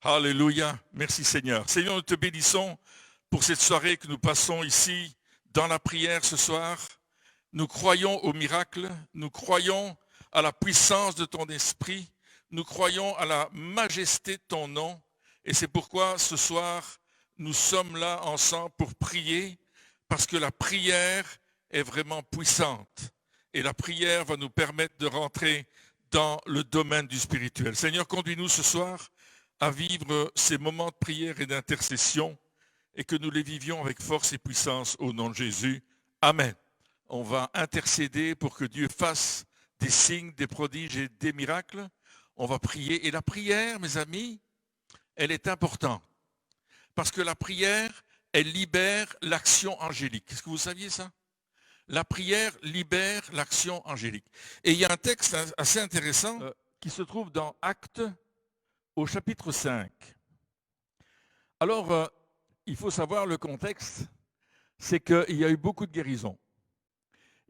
Alléluia. Merci Seigneur. Seigneur, nous te bénissons pour cette soirée que nous passons ici dans la prière ce soir. Nous croyons au miracle, nous croyons à la puissance de ton esprit, nous croyons à la majesté de ton nom. Et c'est pourquoi ce soir, nous sommes là ensemble pour prier, parce que la prière est vraiment puissante. Et la prière va nous permettre de rentrer dans le domaine du spirituel. Seigneur, conduis-nous ce soir à vivre ces moments de prière et d'intercession et que nous les vivions avec force et puissance au nom de Jésus. Amen. On va intercéder pour que Dieu fasse des signes, des prodiges et des miracles. On va prier. Et la prière, mes amis, elle est importante. Parce que la prière, elle libère l'action angélique. Est-ce que vous saviez ça? La prière libère l'action angélique. Et il y a un texte assez intéressant qui se trouve dans Actes au chapitre 5. Alors, il faut savoir le contexte, c'est qu'il y a eu beaucoup de guérisons.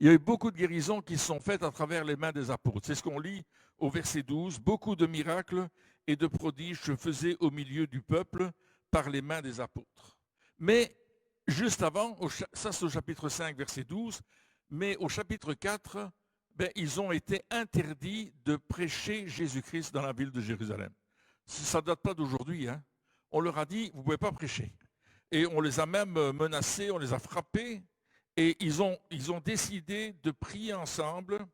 Il y a eu beaucoup de guérisons qui sont faites à travers les mains des apôtres. C'est ce qu'on lit au verset 12. Beaucoup de miracles et de prodiges se faisaient au milieu du peuple par les mains des apôtres. Mais juste avant, ça c'est au chapitre 5, verset 12, mais au chapitre 4, ils ont été interdits de prêcher Jésus-Christ dans la ville de Jérusalem. Ça ne date pas d'aujourd'hui. Hein. On leur a dit, vous ne pouvez pas prêcher. Et on les a même menacés, on les a frappés. Et ils ont décidé de prier ensemble.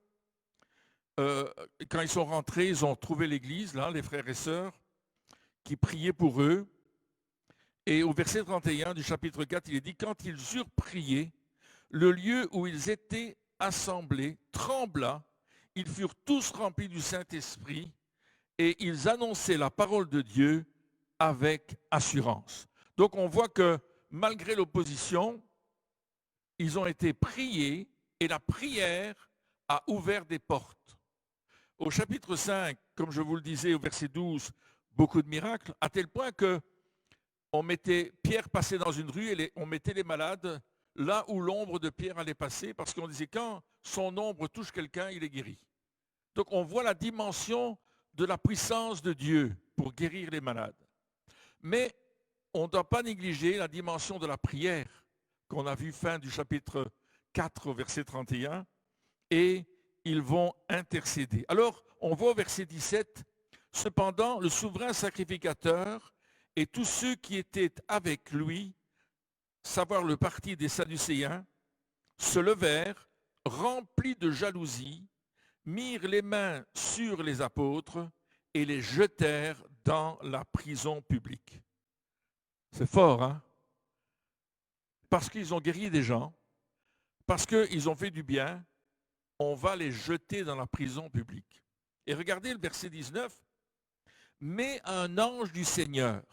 Quand ils sont rentrés, ils ont trouvé l'église, là, les frères et sœurs, qui priaient pour eux. Et au verset 31 du chapitre 4, il est dit, quand ils eurent prié, le lieu où ils étaient assemblés trembla. Ils furent tous remplis du Saint-Esprit et ils annonçaient la parole de Dieu avec assurance. Donc on voit que malgré l'opposition, ils ont été priés et la prière a ouvert des portes. Au chapitre 5, comme je vous le disais au verset 12, beaucoup de miracles, à tel point que Pierre passait dans une rue et on mettait les malades là où l'ombre de Pierre allait passer, parce qu'on disait quand son ombre touche quelqu'un, il est guéri. Donc on voit la dimension de la puissance de Dieu pour guérir les malades. Mais on ne doit pas négliger la dimension de la prière qu'on a vu fin du chapitre 4, verset 31, et ils vont intercéder. Alors, on voit au verset 17, cependant, le souverain sacrificateur et tous ceux qui étaient avec lui, savoir le parti des Sadducéens, se levèrent, remplis de jalousie, mirent les mains sur les apôtres et les jetèrent dans la prison publique. C'est fort, hein? Parce qu'ils ont guéri des gens, parce qu'ils ont fait du bien, on va les jeter dans la prison publique. Et regardez le verset 19. Mais un ange du Seigneur,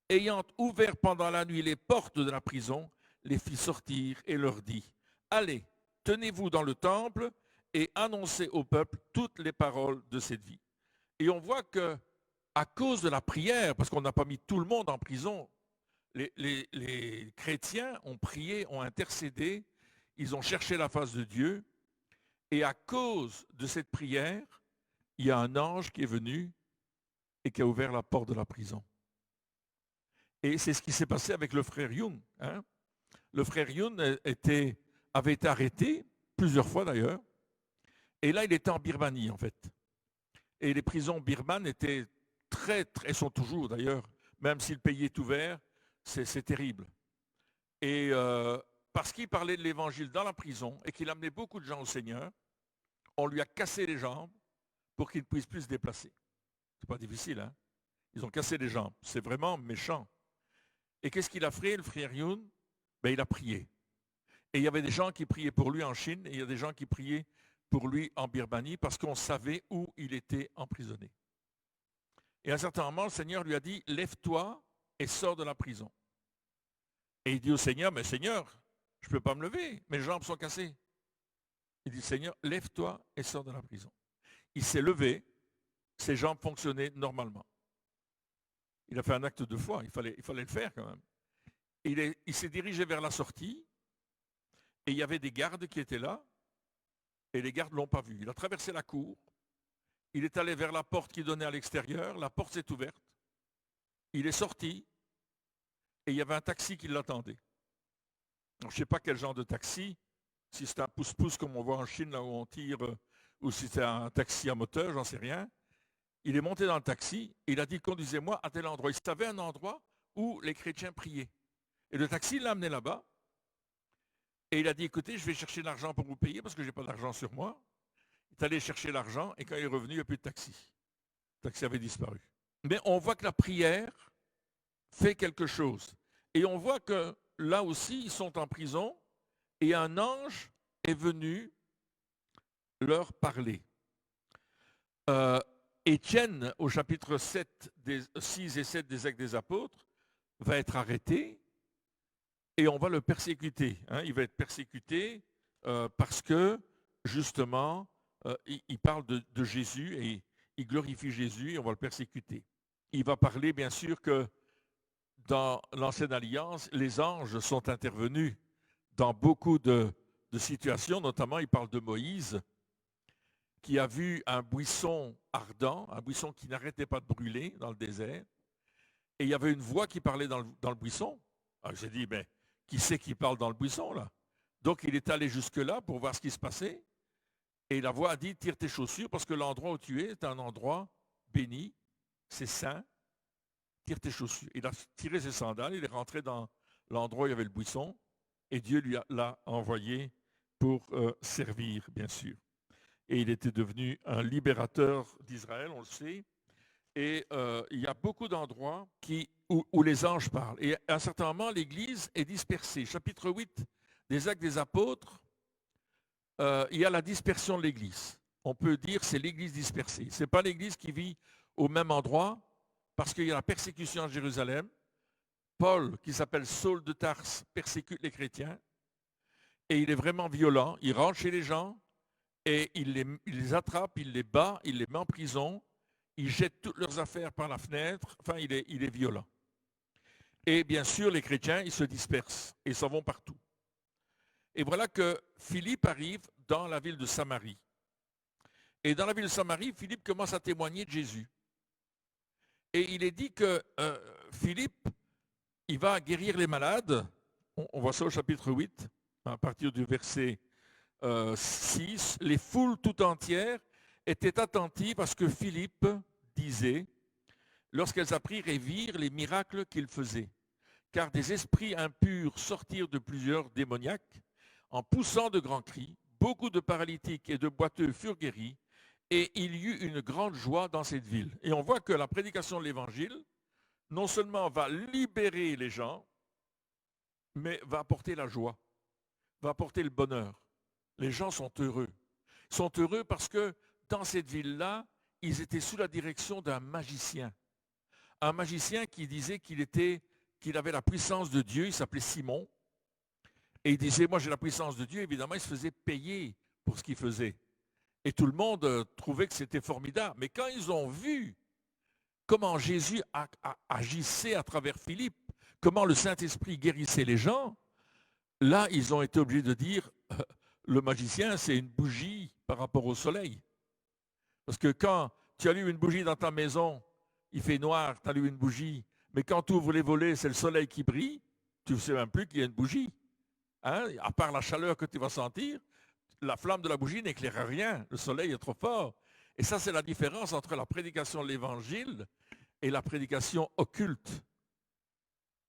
ayant ouvert pendant la nuit les portes de la prison, les fit sortir et leur dit, allez, tenez-vous dans le temple et annoncez au peuple toutes les paroles de cette vie. Et on voit que à cause de la prière, parce qu'on n'a pas mis tout le monde en prison, les chrétiens ont prié, ont intercédé, ils ont cherché la face de Dieu, et à cause de cette prière, il y a un ange qui est venu et qui a ouvert la porte de la prison. Et c'est ce qui s'est passé avec le frère Youn. Hein? Le frère Youn avait été arrêté, plusieurs fois d'ailleurs, et là il était en Birmanie en fait. Et les prisons birmanes étaient elles sont toujours d'ailleurs, même si le pays est ouvert, c'est terrible. Et parce qu'il parlait de l'évangile dans la prison et qu'il amenait beaucoup de gens au Seigneur, on lui a cassé les jambes pour qu'il ne puisse plus se déplacer. C'est pas difficile, hein? Ils ont cassé les jambes. C'est vraiment méchant. Et qu'est-ce qu'il a fait, le frère Youn? Il a prié. Et il y avait des gens qui priaient pour lui en Chine et il y a des gens qui priaient pour lui en Birmanie parce qu'on savait où il était emprisonné. Et à un certain moment, le Seigneur lui a dit, lève-toi et sors de la prison. Et il dit au Seigneur, mais Seigneur, je ne peux pas me lever, mes jambes sont cassées. Il dit, Seigneur, lève-toi et sors de la prison. Il s'est levé, ses jambes fonctionnaient normalement. Il a fait un acte de foi, il fallait le faire quand même. Il s'est dirigé vers la sortie, et il y avait des gardes qui étaient là, et les gardes ne l'ont pas vu. Il a traversé la cour, il est allé vers la porte qui donnait à l'extérieur, la porte s'est ouverte, il est sorti et il y avait un taxi qui l'attendait. Je ne sais pas quel genre de taxi, si c'est un pouce-pouce comme on voit en Chine, là où on tire, ou si c'est un taxi à moteur, j'en sais rien. Il est monté dans le taxi, et il a dit, conduisez-moi à tel endroit. Il savait un endroit où les chrétiens priaient. Et le taxi l'a amené là-bas, et il a dit, écoutez, je vais chercher l'argent pour vous payer, parce que je n'ai pas d'argent sur moi. Il est allé chercher l'argent, et quand il est revenu, il n'y a plus de taxi. Le taxi avait disparu. Mais on voit que la prière fait quelque chose. Et on voit que là aussi, ils sont en prison, et un ange est venu leur parler. Étienne, au chapitre 6 et 7 des Actes des Apôtres, va être arrêté et on va le persécuter. Il va être persécuté parce que, justement, il parle de Jésus et il glorifie Jésus et on va le persécuter. Il va parler, bien sûr, que dans l'Ancienne Alliance, les anges sont intervenus dans beaucoup de situations, notamment il parle de Moïse, qui a vu un buisson ardent, un buisson qui n'arrêtait pas de brûler dans le désert, et il y avait une voix qui parlait dans le buisson. Alors j'ai dit, ben, qui c'est qui parle dans le buisson là? Donc il est allé jusque-là pour voir ce qui se passait, et la voix a dit, tire tes chaussures, parce que l'endroit où tu es est un endroit béni, c'est saint, tire tes chaussures. Il a tiré ses sandales, il est rentré dans l'endroit où il y avait le buisson, et Dieu l'a envoyé pour servir, bien sûr. Et il était devenu un libérateur d'Israël, on le sait. Et il y a beaucoup d'endroits où les anges parlent. Et à un certain moment, l'Église est dispersée. Chapitre 8 des Actes des Apôtres, il y a la dispersion de l'Église. On peut dire que c'est l'Église dispersée. Ce n'est pas l'Église qui vit au même endroit, parce qu'il y a la persécution à Jérusalem. Paul, qui s'appelle Saul de Tarse, persécute les chrétiens. Et il est vraiment violent. Il rentre chez les gens, et il les attrape, il les bat, il les met en prison, il jette toutes leurs affaires par la fenêtre, enfin il est violent. Et bien sûr, les chrétiens, ils se dispersent et s'en vont partout. Et voilà que Philippe arrive dans la ville de Samarie. Et dans la ville de Samarie, Philippe commence à témoigner de Jésus. Et il est dit que Philippe, il va guérir les malades. On voit ça au chapitre 8, à partir du verset 6, les foules tout entières étaient attentives à ce que Philippe disait lorsqu'elles apprirent et virent les miracles qu'il faisait. Car des esprits impurs sortirent de plusieurs démoniaques en poussant de grands cris. Beaucoup de paralytiques et de boiteux furent guéris et il y eut une grande joie dans cette ville. Et on voit que la prédication de l'Évangile non seulement va libérer les gens, mais va apporter la joie, va apporter le bonheur. Les gens sont heureux. Ils sont heureux parce que dans cette ville-là, ils étaient sous la direction d'un magicien. Un magicien qui disait qu'il avait la puissance de Dieu, il s'appelait Simon. Et il disait, moi j'ai la puissance de Dieu, évidemment, il se faisait payer pour ce qu'il faisait. Et tout le monde trouvait que c'était formidable. Mais quand ils ont vu comment Jésus agissait à travers Philippe, comment le Saint-Esprit guérissait les gens, là, ils ont été obligés de dire, le magicien, c'est une bougie par rapport au soleil. Parce que quand tu allumes une bougie dans ta maison, il fait noir, tu allumes une bougie, mais quand tu ouvres les volets, c'est le soleil qui brille, tu ne sais même plus qu'il y a une bougie. À part la chaleur que tu vas sentir, la flamme de la bougie n'éclaire rien, le soleil est trop fort. Et ça, c'est la différence entre la prédication de l'Évangile et la prédication occulte,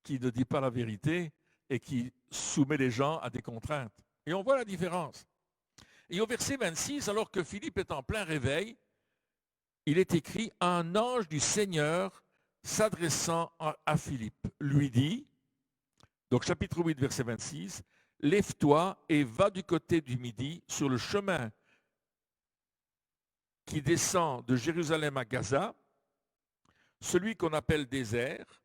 qui ne dit pas la vérité et qui soumet les gens à des contraintes. Et on voit la différence. Et au verset 26, alors que Philippe est en plein réveil, il est écrit, un ange du Seigneur s'adressant à Philippe lui dit, donc chapitre 8, verset 26, lève-toi et va du côté du midi sur le chemin qui descend de Jérusalem à Gaza, celui qu'on appelle désert.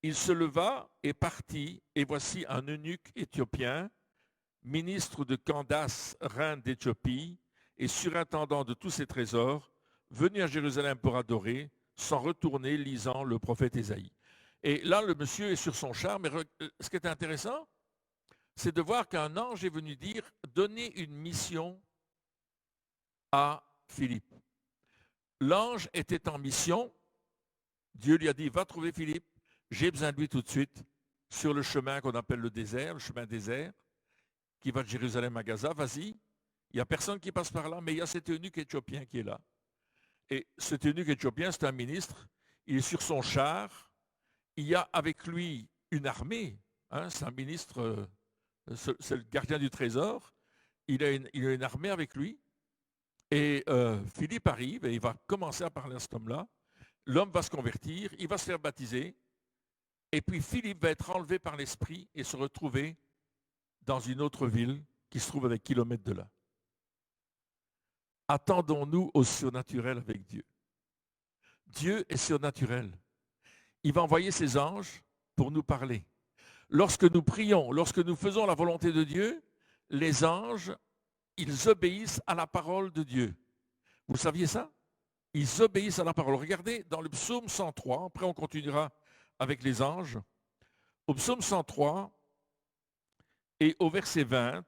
Il se leva et partit, et voici un eunuque éthiopien, ministre de Candace, reine d'Éthiopie, et surintendant de tous ses trésors, venu à Jérusalem pour adorer, sans retourner, lisant le prophète Ésaïe. Et là, le monsieur est sur son char, mais ce qui est intéressant, c'est de voir qu'un ange est venu dire, donner une mission à Philippe. L'ange était en mission, Dieu lui a dit, va trouver Philippe, j'ai besoin de lui tout de suite sur le chemin qu'on appelle le désert, le chemin désert, qui va de Jérusalem à Gaza, vas-y. Il n'y a personne qui passe par là, mais il y a cet eunuque éthiopien qui est là. Et cet eunuque éthiopien, c'est un ministre, il est sur son char, il y a avec lui une armée, hein, c'est un ministre, c'est le gardien du trésor, il a une armée avec lui, et Philippe arrive et il va commencer à parler à cet homme-là, l'homme va se convertir, il va se faire baptiser, et puis Philippe va être enlevé par l'esprit et se retrouver dans une autre ville qui se trouve à des kilomètres de là. Attendons-nous au surnaturel avec Dieu. Dieu est surnaturel. Il va envoyer ses anges pour nous parler. Lorsque nous prions, lorsque nous faisons la volonté de Dieu, les anges, ils obéissent à la parole de Dieu. Vous saviez ça? Ils obéissent à la parole. Regardez dans le psaume 103, après on continuera avec les anges. Au psaume 103 et au verset 20,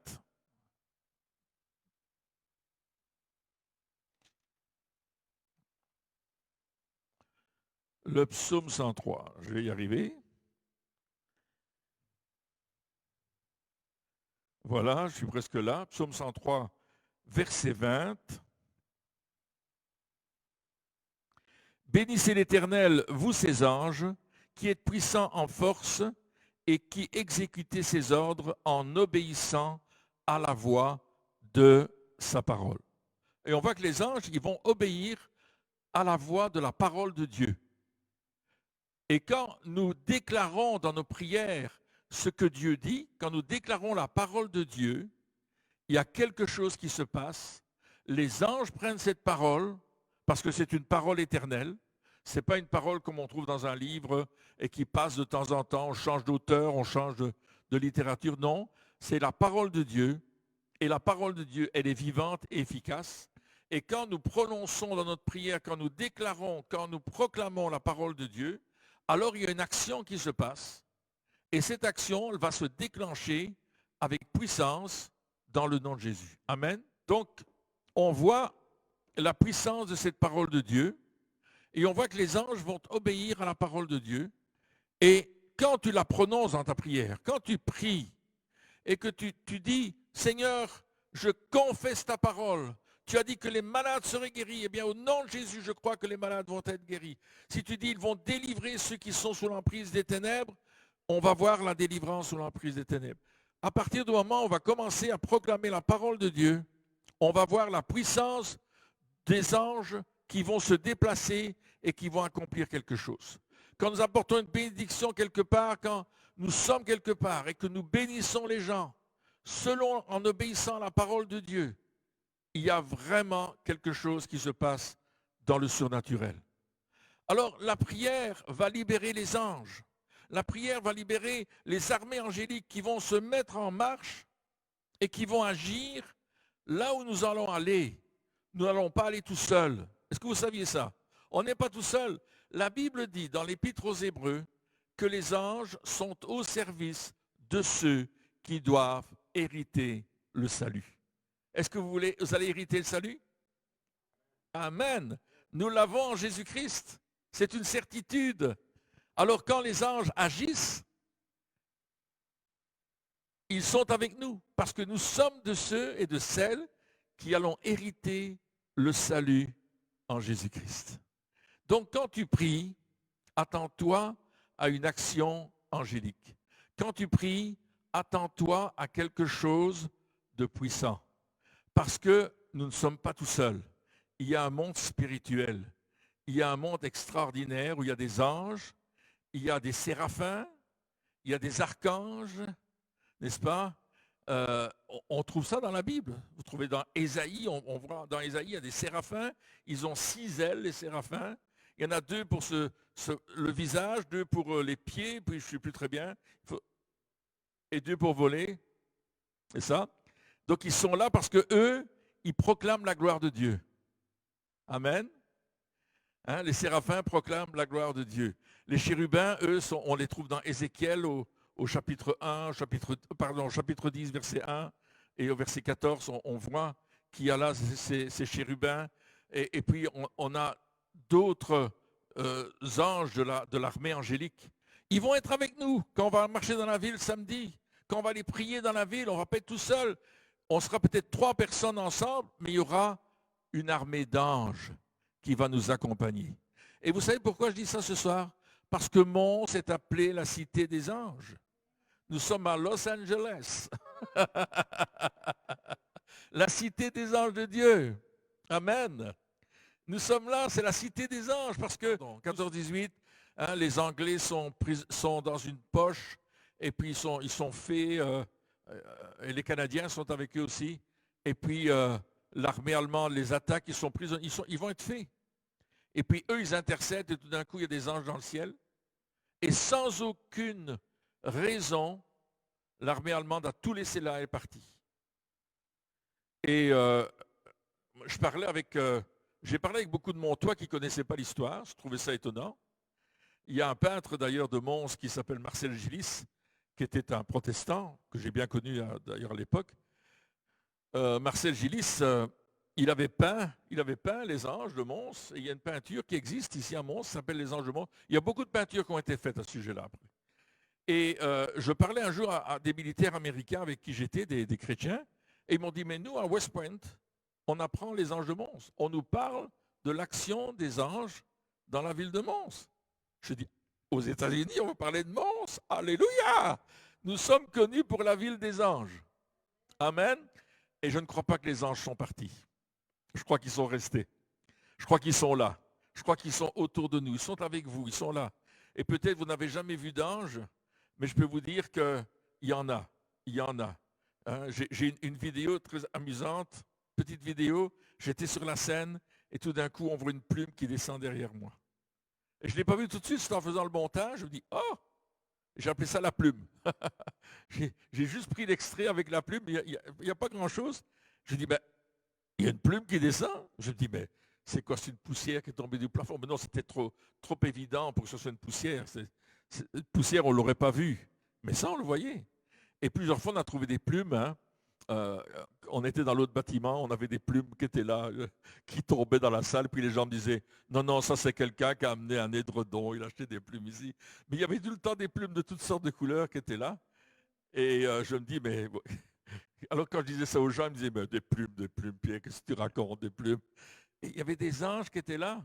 le psaume 103, je vais y arriver. Voilà, je suis presque là. Psaume 103, verset 20. Bénissez l'Éternel, vous ses anges, qui êtes puissants en force et qui exécutez ses ordres en obéissant à la voix de sa parole. Et on voit que les anges, ils vont obéir à la voix de la parole de Dieu. Et quand nous déclarons dans nos prières ce que Dieu dit, quand nous déclarons la parole de Dieu, il y a quelque chose qui se passe. Les anges prennent cette parole, parce que c'est une parole éternelle. Ce n'est pas une parole comme on trouve dans un livre et qui passe de temps en temps, on change d'auteur, on change de littérature. Non, c'est la parole de Dieu. Et la parole de Dieu, elle est vivante et efficace. Et quand nous prononçons dans notre prière, quand nous déclarons, quand nous proclamons la parole de Dieu, alors il y a une action qui se passe. Et cette action, elle va se déclencher avec puissance dans le nom de Jésus. Amen. Donc, on voit la puissance de cette parole de Dieu et on voit que les anges vont obéir à la parole de Dieu. Et quand tu la prononces dans ta prière, quand tu pries et que tu dis, Seigneur, je confesse ta parole. Tu as dit que les malades seraient guéris. Eh bien, au nom de Jésus, je crois que les malades vont être guéris. Si tu dis, ils vont délivrer ceux qui sont sous l'emprise des ténèbres, on va voir la délivrance sous l'emprise des ténèbres. À partir du moment où on va commencer à proclamer la parole de Dieu, on va voir la puissance des anges qui vont se déplacer et qui vont accomplir quelque chose. Quand nous apportons une bénédiction quelque part, quand nous sommes quelque part et que nous bénissons les gens, en obéissant à la parole de Dieu, il y a vraiment quelque chose qui se passe dans le surnaturel. Alors, la prière va libérer les anges. La prière va libérer les armées angéliques qui vont se mettre en marche et qui vont agir là où nous allons aller. Nous n'allons pas aller tout seuls. Est-ce que vous saviez ça? On n'est pas tout seul. La Bible dit dans l'Épître aux Hébreux que les anges sont au service de ceux qui doivent hériter le salut. Est-ce que vous allez hériter le salut? Amen. Nous l'avons en Jésus-Christ. C'est une certitude. Alors quand les anges agissent, ils sont avec nous parce que nous sommes de ceux et de celles qui allons hériter le salut en Jésus-Christ. Donc quand tu pries, attends-toi à une action angélique. Quand tu pries, attends-toi à quelque chose de puissant. Parce que nous ne sommes pas tout seuls. Il y a un monde spirituel. Il y a un monde extraordinaire où il y a des anges, il y a des séraphins, il y a des archanges, n'est-ce pas? On trouve ça dans la Bible. Vous trouvez dans Ésaïe, on voit dans Ésaïe, il y a des séraphins. Ils ont 6 ailes, les séraphins. Il y en a 2 pour le visage, 2 pour les pieds, puis je ne sais plus très bien. Et 2 pour voler. C'est ça? Donc ils sont là parce que eux, ils proclament la gloire de Dieu. Amen. Hein, les séraphins proclament la gloire de Dieu. Les chérubins, eux, on les trouve dans Ézéchiel au chapitre 1, chapitre 10, verset 1, et au verset 14, on voit qu'il y a là ces chérubins. Et puis on a d'autres anges de l'armée angélique. Ils vont être avec nous quand on va marcher dans la ville samedi. Quand on va aller prier dans la ville, on ne va pas être tout seul. On sera peut-être 3 personnes ensemble, mais il y aura une armée d'anges qui va nous accompagner. Et vous savez pourquoi je dis ça ce soir? Parce que Mons est appelé la cité des anges. Nous sommes à Los Angeles. La cité des anges de Dieu. Amen. Nous sommes là, c'est la cité des anges, parce que, 14-18, hein, les Anglais sont dans une poche, et puis ils sont faits, et les Canadiens sont avec eux aussi, et puis l'armée allemande les attaque, ils sont prisonniers, ils vont être faits. Et puis eux, ils intercèdent, et tout d'un coup, il y a des anges dans le ciel, et sans aucune raison, l'armée allemande a tout laissé là et est partie. Et j'ai parlé avec beaucoup de Montois qui ne connaissaient pas l'histoire, je trouvais ça étonnant. Il y a un peintre d'ailleurs de Mons qui s'appelle Marcel Gillis, qui était un protestant, que j'ai bien connu d'ailleurs à l'époque. Marcel Gillis, il avait peint les anges de Mons, et il y a une peinture qui existe ici à Mons, ça s'appelle les anges de Mons. Il y a beaucoup de peintures qui ont été faites à ce sujet-là après. Et je parlais un jour à des militaires américains avec qui j'étais, des chrétiens, et ils m'ont dit, mais nous, à West Point, on apprend les anges de Mons. On nous parle de l'action des anges dans la ville de Mons. Je dis, aux États-Unis, on va parler de Mons. Alléluia! Nous sommes connus pour la ville des anges. Amen. Et je ne crois pas que les anges sont partis. Je crois qu'ils sont restés. Je crois qu'ils sont là. Je crois qu'ils sont autour de nous. Ils sont avec vous. Ils sont là. Et peut-être vous n'avez jamais vu d'anges, mais je peux vous dire qu'il y en a. Il y en a. Hein, j'ai une vidéo très amusante, petite vidéo. J'étais sur la scène et tout d'un coup, on voit une plume qui descend derrière moi. Et je ne l'ai pas vu tout de suite, c'est en faisant le montage. Je me dis, oh, j'ai appelé ça la plume. J'ai juste pris l'extrait avec la plume, il n'y a pas grand-chose. Je dis, ben, il y a une plume qui descend. Je me dis, mais c'est quoi, c'est une poussière qui est tombée du plafond? Mais non, c'était trop évident pour que ce soit une poussière. Une poussière, on ne l'aurait pas vue. Mais ça, on le voyait. Et plusieurs fois, on a trouvé des plumes. Hein. On était dans l'autre bâtiment, on avait des plumes qui étaient là, qui tombaient dans la salle, puis les gens me disaient, non, ça c'est quelqu'un qui a amené un édredon, il a acheté des plumes ici. Mais il y avait tout le temps des plumes de toutes sortes de couleurs qui étaient là. Et je me dis, mais... Alors quand je disais ça aux gens, ils me disaient, mais des plumes, Pierre, qu'est-ce que tu racontes, des plumes? Et il y avait des anges qui étaient là,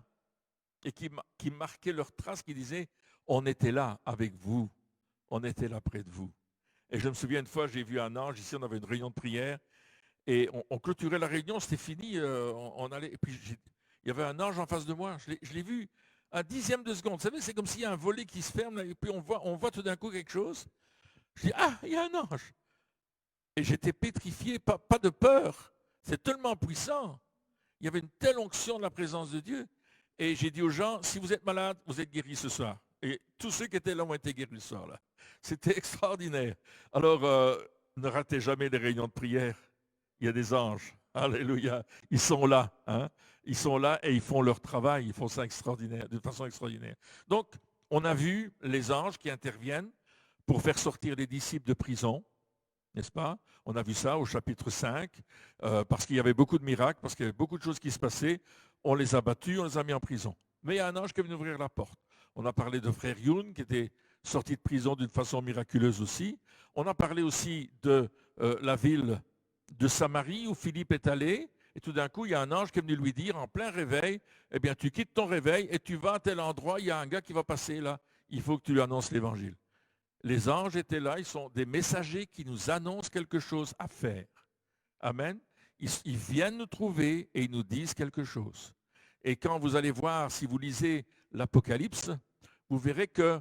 et qui marquaient leurs traces, qui disaient, on était là avec vous, on était là près de vous. Et je me souviens une fois, j'ai vu un ange, ici on avait une réunion de prière, et on clôturait la réunion, c'était fini, on allait, et puis il y avait un ange en face de moi, je l'ai vu un dixième de seconde. Vous savez, c'est comme s'il y a un volet qui se ferme, et puis on voit tout d'un coup quelque chose. Je dis, ah, il y a un ange. Et j'étais pétrifié, pas de peur, c'est tellement puissant. Il y avait une telle onction de la présence de Dieu. Et j'ai dit aux gens, si vous êtes malade, vous êtes guéris ce soir. Et tous ceux qui étaient là ont été guéris ce soir-là. C'était extraordinaire. Alors, ne ratez jamais les réunions de prière. Il y a des anges. Alléluia. Ils sont là. Hein? Ils sont là et ils font leur travail. Ils font ça de façon extraordinaire. Donc, on a vu les anges qui interviennent pour faire sortir les disciples de prison. N'est-ce pas? On a vu ça au chapitre 5, parce qu'il y avait beaucoup de miracles, parce qu'il y avait beaucoup de choses qui se passaient. On les a battus, on les a mis en prison. Mais il y a un ange qui est venu ouvrir la porte. On a parlé de frère Youn, qui était sorti de prison d'une façon miraculeuse aussi. On a parlé aussi de la ville de Samarie, où Philippe est allé. Et tout d'un coup, il y a un ange qui est venu lui dire, en plein réveil, eh bien, tu quittes ton réveil et tu vas à tel endroit, il y a un gars qui va passer là. Il faut que tu lui annonces l'évangile. Les anges étaient là, ils sont des messagers qui nous annoncent quelque chose à faire. Amen. Ils viennent nous trouver et ils nous disent quelque chose. Et quand vous allez voir, si vous lisez l'Apocalypse, vous verrez que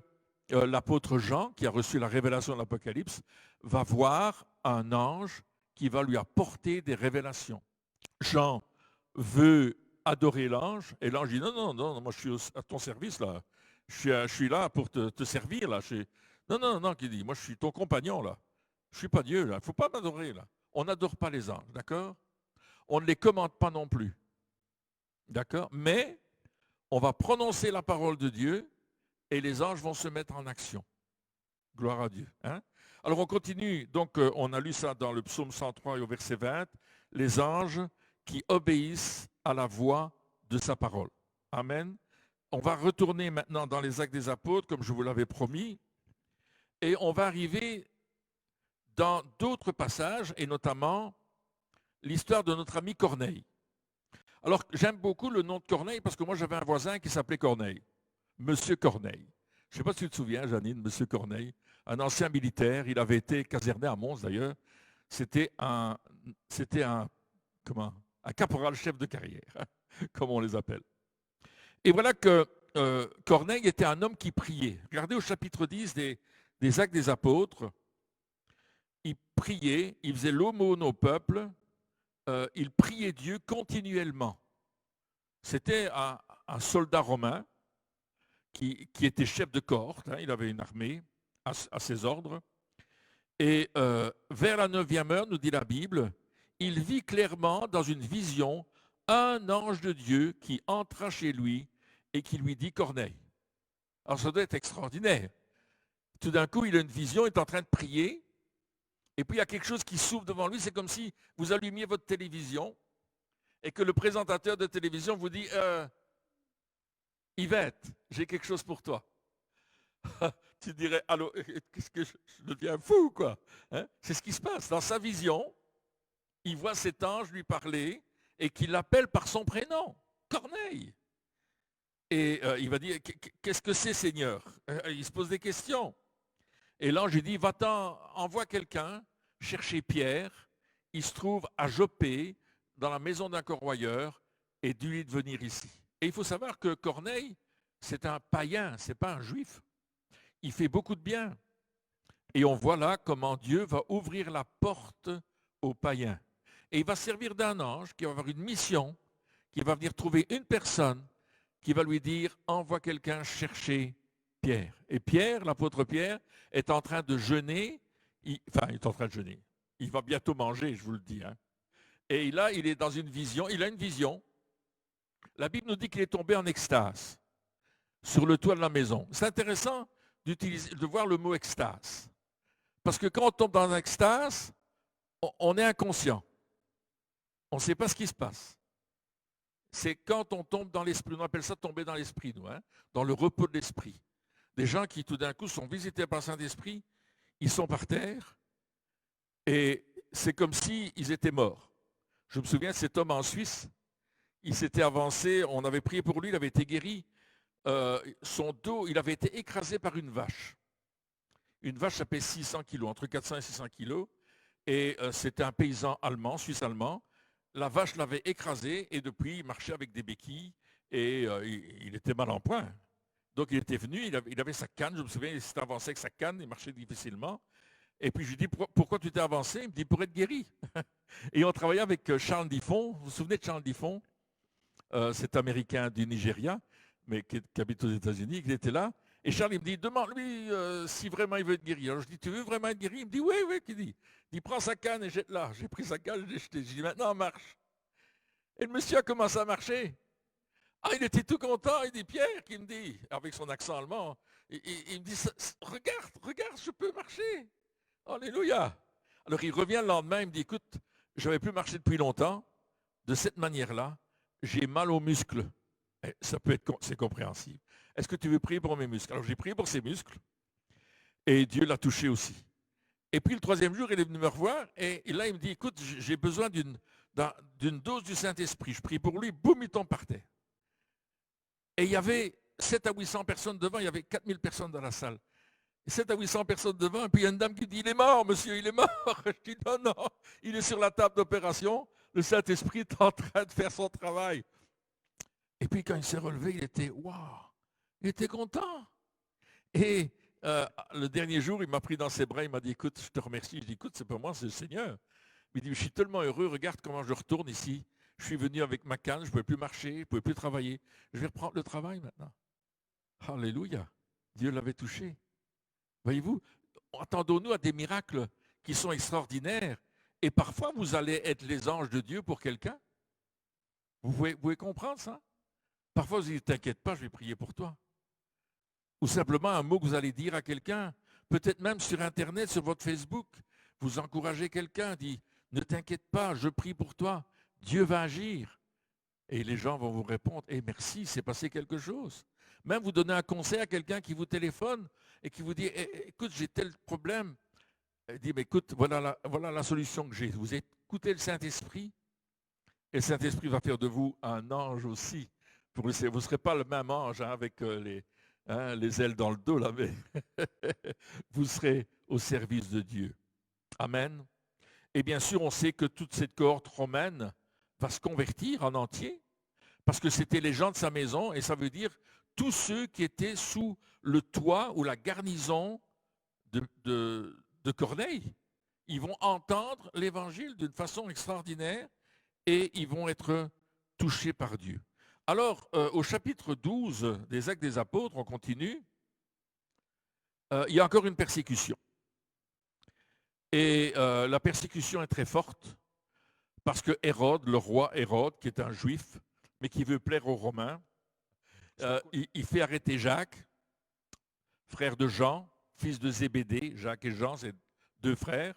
l'apôtre Jean, qui a reçu la révélation de l'Apocalypse, va voir un ange qui va lui apporter des révélations. Jean veut adorer l'ange et l'ange dit non, moi je suis à ton service là. Je suis là pour te servir là. Non, qui dit, moi je suis ton compagnon là. Je ne suis pas Dieu là. Il ne faut pas m'adorer là. On n'adore pas les anges, d'accord? On ne les commande pas non plus. D'accord? Mais on va prononcer la parole de Dieu et les anges vont se mettre en action. Gloire à Dieu. Hein? Alors on continue. Donc on a lu ça dans le psaume 103 et au verset 20. Les anges qui obéissent à la voix de sa parole. Amen. On va retourner maintenant dans les Actes des Apôtres, comme je vous l'avais promis. Et on va arriver dans d'autres passages, et notamment l'histoire de notre ami Corneille. Alors, j'aime beaucoup le nom de Corneille parce que moi, j'avais un voisin qui s'appelait Corneille, Monsieur Corneille. Je ne sais pas si tu te souviens, Janine, Monsieur Corneille, un ancien militaire. Il avait été caserné à Mons, d'ailleurs. C'était un caporal chef de carrière, comme on les appelle. Et voilà que Corneille était un homme qui priait. Regardez au chapitre 10 des Actes des Apôtres. Il priait, il faisait l'aumône au peuple, il priait Dieu continuellement. C'était un soldat romain qui était chef de cohorte, hein, il avait une armée à ses ordres. Et vers la 9e heure, nous dit la Bible, il vit clairement dans une vision un ange de Dieu qui entra chez lui et qui lui dit Corneille. Alors ça doit être extraordinaire. Tout d'un coup, il a une vision, il est en train de prier, et puis il y a quelque chose qui s'ouvre devant lui. C'est comme si vous allumiez votre télévision et que le présentateur de télévision vous dit Yvette, j'ai quelque chose pour toi. Tu dirais, allô, qu'est-ce que je deviens fou, quoi. Hein? C'est ce qui se passe. Dans sa vision, il voit cet ange lui parler et qu'il l'appelle par son prénom, Corneille. Et il va dire, qu'est-ce que c'est, Seigneur? Il se pose des questions. Et l'ange lui dit, va-t'en, envoie quelqu'un chercher Pierre. Il se trouve à Joppé, dans la maison d'un corroyeur, et dis-lui de venir ici. Et il faut savoir que Corneille, c'est un païen, ce n'est pas un juif. Il fait beaucoup de bien. Et on voit là comment Dieu va ouvrir la porte aux païens. Et il va servir d'un ange qui va avoir une mission, qui va venir trouver une personne, qui va lui dire, envoie quelqu'un chercher Pierre. Et Pierre, l'apôtre Pierre, est en train de jeûner. Il est en train de jeûner. Il va bientôt manger, je vous le dis. Hein. Et là, il est dans une vision. Il a une vision. La Bible nous dit qu'il est tombé en extase sur le toit de la maison. C'est intéressant de voir le mot extase. Parce que quand on tombe dans l'extase, on est inconscient. On ne sait pas ce qui se passe. C'est quand on tombe dans l'esprit. On appelle ça tomber dans l'esprit, nous, hein, dans le repos de l'esprit. Des gens qui, tout d'un coup, sont visités par le Saint-Esprit, ils sont par terre, et c'est comme s'ils étaient morts. Je me souviens de cet homme en Suisse, il s'était avancé, on avait prié pour lui, il avait été guéri. Son dos, il avait été écrasé par une vache. Une vache, ça pèse 600 kilos, entre 400 et 600 kilos. Et c'était un paysan allemand, suisse-allemand. La vache l'avait écrasé et depuis, il marchait avec des béquilles et il était mal en point. Donc, il était venu, il avait sa canne, je me souviens, il s'était avancé avec sa canne, il marchait difficilement. Et puis, je lui dis, pourquoi tu t'es avancé? Il me dit, pour être guéri. Et on travaillait avec Charles Diffon. Vous vous souvenez de Charles Diffon? Cet Américain du Nigeria, mais qui habite aux États-Unis, qui était là. Et Charles, il me dit, demande-lui si vraiment il veut être guéri. Alors je dis, tu veux vraiment être guéri? Il me dit, oui, oui. Il dit, prends sa canne et jette-la. J'ai pris sa canne, je l'ai jetée. Je dis, maintenant, marche. Et le monsieur a commencé à marcher. Ah, il était tout content. Il dit, Pierre, qui me dit, avec son accent allemand, il me dit, regarde, je peux marcher. Alléluia. Alors il revient le lendemain, il me dit, écoute, je n'avais plus marché depuis longtemps. De cette manière-là, j'ai mal aux muscles. C'est compréhensible. Est-ce que tu veux prier pour mes muscles? Alors j'ai prié pour ses muscles et Dieu l'a touché aussi. Et puis le 3e jour, il est venu me revoir et là il me dit, écoute, j'ai besoin d'une dose du Saint-Esprit. Je prie pour lui, boum, il tombe par terre. Et il y avait 700 à 800 personnes devant, il y avait 4000 personnes dans la salle. 700 à 800 personnes devant, et puis il y a une dame qui dit, il est mort, monsieur, il est mort. Je dis, non, il est sur la table d'opération. Le Saint-Esprit est en train de faire son travail. Et puis quand il s'est relevé, il était waouh, il était content. Et le dernier jour, il m'a pris dans ses bras, il m'a dit, écoute, je te remercie. Je dis, écoute, c'est pas moi, c'est le Seigneur. Il dit, je suis tellement heureux, regarde comment je retourne ici. Je suis venu avec ma canne, je ne pouvais plus marcher, je ne pouvais plus travailler. Je vais reprendre le travail maintenant. Alléluia. Dieu l'avait touché. Voyez-vous, attendons-nous à des miracles qui sont extraordinaires. Et parfois, vous allez être les anges de Dieu pour quelqu'un. Vous pouvez comprendre ça? Parfois, vous dites, t'inquiète pas, je vais prier pour toi. Ou simplement un mot que vous allez dire à quelqu'un, peut-être même sur Internet, sur votre Facebook, vous encouragez quelqu'un, dit, ne t'inquiète pas, je prie pour toi, Dieu va agir. Et les gens vont vous répondre, merci, il s'est passé quelque chose. Même vous donnez un conseil à quelqu'un qui vous téléphone, et qui vous dit, écoute, j'ai tel problème. Il dit, mais écoute, voilà la solution que j'ai. Vous écoutez le Saint-Esprit, et le Saint-Esprit va faire de vous un ange aussi. Vous ne serez pas le même ange avec les ailes dans le dos, là, mais vous serez au service de Dieu. Amen. Et bien sûr, on sait que toute cette cohorte romaine va se convertir en entier, parce que c'était les gens de sa maison, et ça veut dire tous ceux qui étaient sous le toit ou la garnison de Corneille. Ils vont entendre l'Évangile d'une façon extraordinaire et ils vont être touchés par Dieu. Alors, au chapitre 12 des Actes des Apôtres, on continue, il y a encore une persécution. Et la persécution est très forte parce que Hérode, le roi Hérode, qui est un juif, mais qui veut plaire aux Romains, il fait arrêter Jacques, frère de Jean, fils de Zébédée. Jacques et Jean, c'est deux frères.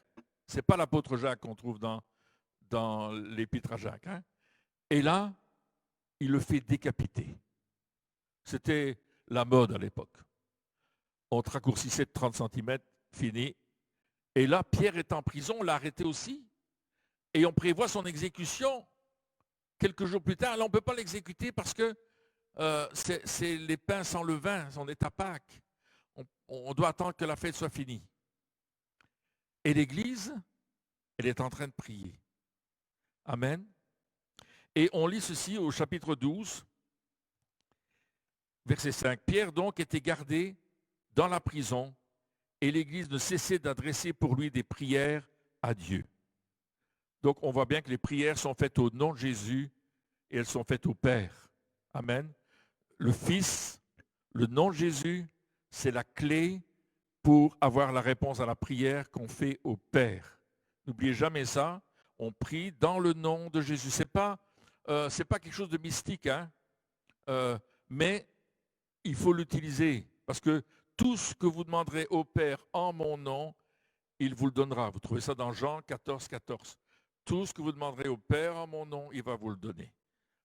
Ce n'est pas l'apôtre Jacques qu'on trouve dans l'épître à Jacques. Hein. Et là, il le fait décapiter. C'était la mode à l'époque. On te raccourcissait de 30 cm, fini. Et là, Pierre est en prison, on l'a arrêté aussi. Et on prévoit son exécution quelques jours plus tard. Là, on ne peut pas l'exécuter parce que c'est les pains sans levain, on est à Pâques. On doit attendre que la fête soit finie. Et l'Église, elle est en train de prier. Amen. Et on lit ceci au chapitre 12, verset 5. Pierre donc était gardé dans la prison et l'Église ne cessait d'adresser pour lui des prières à Dieu. Donc on voit bien que les prières sont faites au nom de Jésus et elles sont faites au Père. Amen. Le Fils, le nom de Jésus, c'est la clé pour avoir la réponse à la prière qu'on fait au Père. N'oubliez jamais ça. On prie dans le nom de Jésus. C'est pas quelque chose de mystique, hein? Mais il faut l'utiliser parce que tout ce que vous demanderez au Père en mon nom, il vous le donnera. Vous trouvez ça dans Jean 14, 14. Tout ce que vous demanderez au Père en mon nom, il va vous le donner.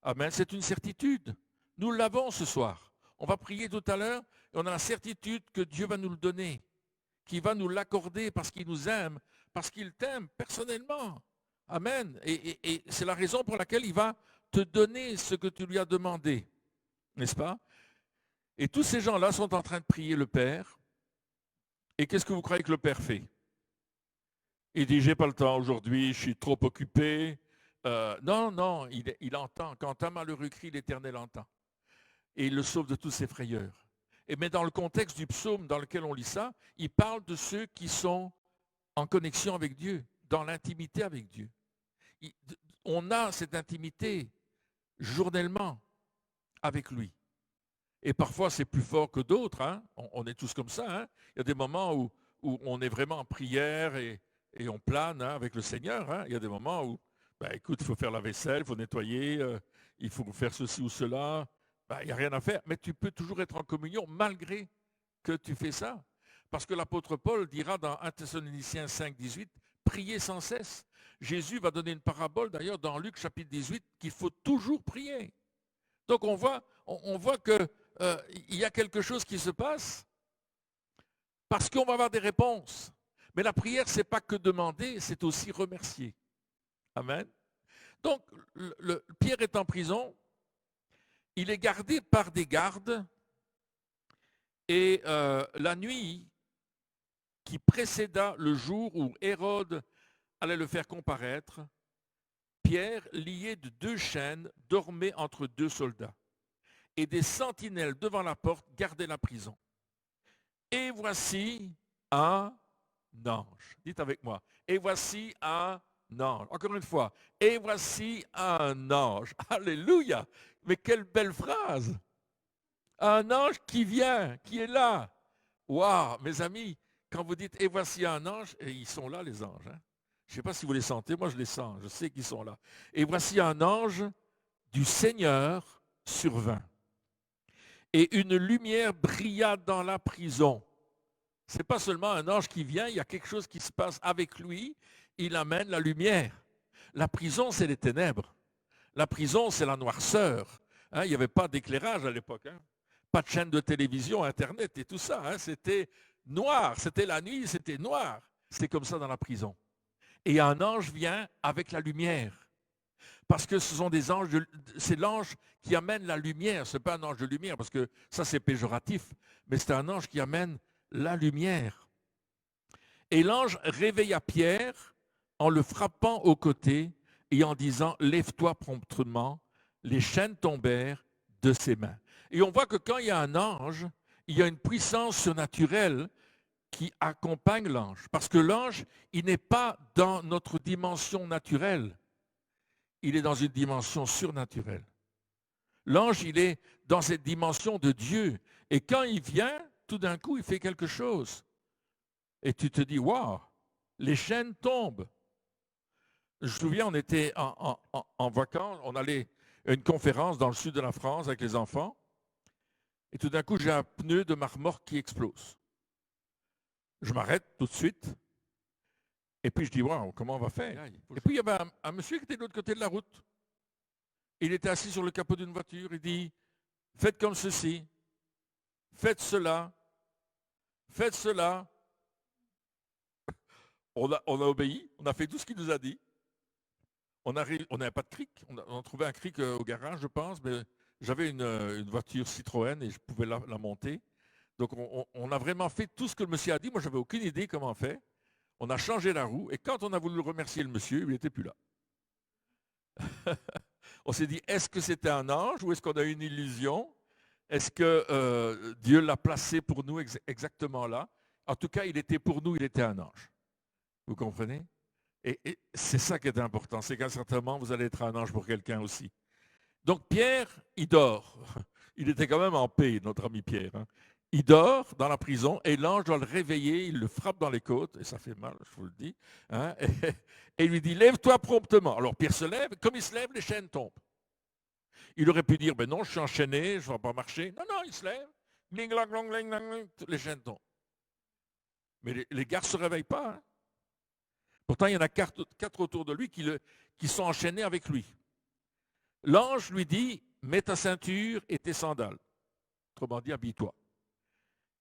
Amen. C'est une certitude. Nous l'avons ce soir. On va prier tout à l'heure et on a la certitude que Dieu va nous le donner, qu'il va nous l'accorder parce qu'il nous aime, parce qu'il t'aime personnellement. Amen. Et c'est la raison pour laquelle il va te donner ce que tu lui as demandé. N'est-ce pas? Et tous ces gens-là sont en train de prier le Père. Et qu'est-ce que vous croyez que le Père fait? Il dit, j'ai pas le temps aujourd'hui, je suis trop occupé. Non, il entend. Quand un malheureux crie, l'Éternel entend. Et il le sauve de toutes ses frayeurs. Mais dans le contexte du psaume dans lequel on lit ça, il parle de ceux qui sont en connexion avec Dieu, dans l'intimité avec Dieu. On a cette intimité journellement avec lui. Et parfois, c'est plus fort que d'autres. Hein? On est tous comme ça. Hein? Il y a des moments où on est vraiment en prière et on plane avec le Seigneur. Hein? Il y a des moments où, écoute, il faut faire la vaisselle, il faut nettoyer, il faut faire ceci ou cela. Il n'y a rien à faire. Mais tu peux toujours être en communion malgré que tu fais ça. Parce que l'apôtre Paul dira dans 1 Thessaloniciens 5, 18, priez sans cesse. Jésus va donner une parabole d'ailleurs dans Luc chapitre 18 qu'il faut toujours prier. Donc on voit que il y a quelque chose qui se passe parce qu'on va avoir des réponses. Mais la prière, ce n'est pas que demander, c'est aussi remercier. Amen. Donc, Pierre est en prison, il est gardé par des gardes et la nuit qui précéda le jour où Hérode allait le faire comparaître, Pierre, lié de 2 chaînes, dormait entre 2 soldats. Et des sentinelles devant la porte gardaient la prison. Et voici un ange. Dites avec moi. Et voici un ange. Encore une fois. Et voici un ange. Alléluia. Mais quelle belle phrase. Un ange qui vient, qui est là. Waouh, mes amis, quand vous dites et voici un ange, et ils sont là les anges. Hein? Je ne sais pas si vous les sentez, moi je les sens, je sais qu'ils sont là. Et voici un ange du Seigneur survint. Et une lumière brilla dans la prison. Ce n'est pas seulement un ange qui vient, il y a quelque chose qui se passe avec lui. Il amène la lumière. La prison, c'est les ténèbres. La prison, c'est la noirceur. Hein, il n'y avait pas d'éclairage à l'époque. Hein. Pas de chaîne de télévision, Internet et tout ça. Hein, c'était noir. C'était la nuit, c'était noir. C'est comme ça dans la prison. Et un ange vient avec la lumière. Parce que ce sont des anges, c'est l'ange qui amène la lumière. Ce n'est pas un ange de lumière, parce que ça c'est péjoratif, mais c'est un ange qui amène la lumière. Et l'ange réveilla Pierre en le frappant au côté et en disant « Lève-toi promptement ». Les chaînes tombèrent de ses mains. Et on voit que quand il y a un ange, il y a une puissance surnaturelle qui accompagne l'ange. Parce que l'ange, il n'est pas dans notre dimension naturelle. Il est dans une dimension surnaturelle. L'ange, il est dans cette dimension de Dieu. Et quand il vient, tout d'un coup, il fait quelque chose. Et tu te dis, waouh, les chaînes tombent. Je me souviens, on était en vacances, on allait à une conférence dans le sud de la France avec les enfants. Et tout d'un coup, j'ai un pneu de ma remorque qui explose. Je m'arrête tout de suite. Et puis je dis, waouh, comment on va faire? Et puis il y avait un monsieur qui était de l'autre côté de la route. Il était assis sur le capot d'une voiture. Il dit, faites comme ceci, faites cela, faites cela. On a obéi, on a fait tout ce qu'il nous a dit. On n'avait pas de cric. On a trouvé un cric au garage, je pense, mais j'avais une voiture Citroën et je pouvais la monter. Donc on a vraiment fait tout ce que le monsieur a dit. Moi, je n'avais aucune idée comment faire. On a changé la roue et quand on a voulu remercier le monsieur, il n'était plus là. On s'est dit, est-ce que c'était un ange ou est-ce qu'on a eu une illusion? Est-ce que Dieu l'a placé pour nous exactement là? En tout cas, il était pour nous, il était un ange. Vous comprenez? Et c'est ça qui est important, c'est qu'à un certain moment, vous allez être un ange pour quelqu'un aussi. Donc Pierre, il dort. Il était quand même en paix, notre ami Pierre. Hein. Il dort dans la prison et l'ange doit le réveiller, il le frappe dans les côtes, et ça fait mal, je vous le dis. Hein, et il lui dit, lève-toi promptement. Alors Pierre se lève, comme il se lève, les chaînes tombent. Il aurait pu dire, ben non, je suis enchaîné, je ne vais pas marcher. Non, non, il se lève, les chaînes tombent. Mais les gars ne se réveillent pas. Hein. Pourtant, il y en a quatre autour de lui qui sont enchaînés avec lui. L'ange lui dit, mets ta ceinture et tes sandales. Autrement dit, habille-toi.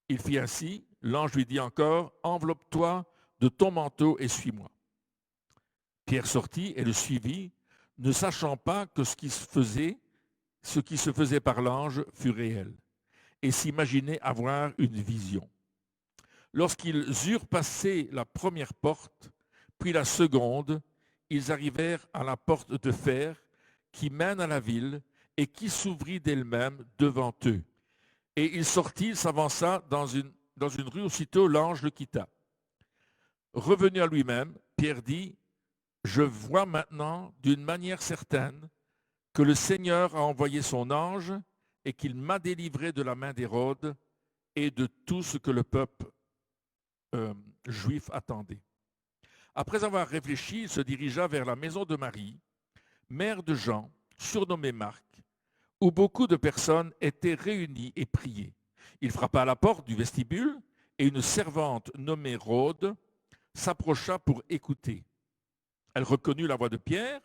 Il fit ainsi. L'ange lui dit encore, enveloppe-toi de ton manteau et suis-moi. Pierre sortit et le suivit, ne sachant pas que ce qui se faisait par l'ange fut réel, et s'imaginait avoir une vision. Lorsqu'ils eurent passé la première porte, puis la seconde, ils arrivèrent à la porte de fer qui mène à la ville et qui s'ouvrit d'elle-même devant eux. Et il sortit, il s'avança dans une rue, aussitôt l'ange le quitta. Revenu à lui-même, Pierre dit, je vois maintenant d'une manière certaine que le Seigneur a envoyé son ange et qu'il m'a délivré de la main d'Hérode et de tout ce que le peuple juif attendait. Après avoir réfléchi, il se dirigea vers la maison de Marie, mère de Jean, surnommée Marc, où beaucoup de personnes étaient réunies et priaient. Il frappa à la porte du vestibule et une servante nommée Rhôde s'approcha pour écouter. Elle reconnut la voix de Pierre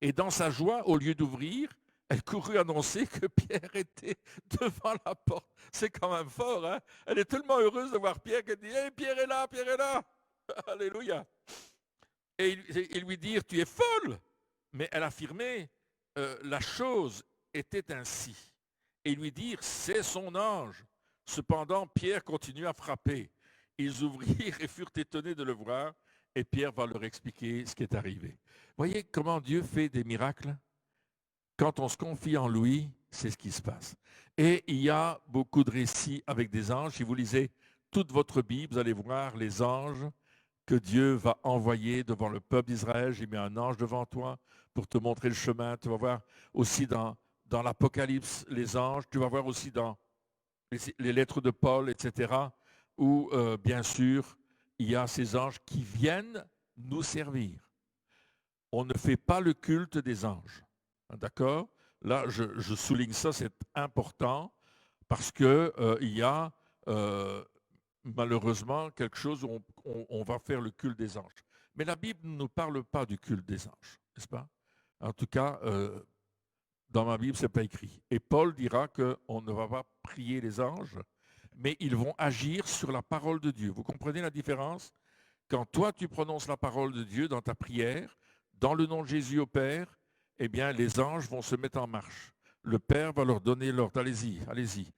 et dans sa joie, au lieu d'ouvrir, elle courut annoncer que Pierre était devant la porte. C'est quand même fort, hein? Elle est tellement heureuse de voir Pierre qu'elle dit « Hey, Pierre est là, Pierre est là! » Alléluia! Et ils lui dirent « Tu es folle! » Mais elle affirmait la chose était ainsi. Et ils lui dirent « C'est son ange. » Cependant, Pierre continua à frapper. Ils ouvrirent et furent étonnés de le voir. Et Pierre va leur expliquer ce qui est arrivé. Voyez comment Dieu fait des miracles? Quand on se confie en lui, c'est ce qui se passe. Et il y a beaucoup de récits avec des anges. Si vous lisez toute votre Bible, vous allez voir les anges que Dieu va envoyer devant le peuple d'Israël. J'ai mis un ange devant toi pour te montrer le chemin. Tu vas voir aussi dans l'Apocalypse les anges. Tu vas voir aussi dans les lettres de Paul, etc., où, bien sûr, il y a ces anges qui viennent nous servir. On ne fait pas le culte des anges. D'accord? Là, je souligne ça, c'est important, parce qu'il y a malheureusement quelque chose où on va faire le culte des anges. Mais la Bible ne nous parle pas du culte des anges, n'est-ce pas? En tout cas, dans ma Bible, ce n'est pas écrit. Et Paul dira qu'on ne va pas prier les anges, mais ils vont agir sur la parole de Dieu. Vous comprenez la différence? Quand toi, tu prononces la parole de Dieu dans ta prière, dans le nom de Jésus au Père, eh bien, les anges vont se mettre en marche. Le Père va leur donner l'ordre. Allez-y, allez-y.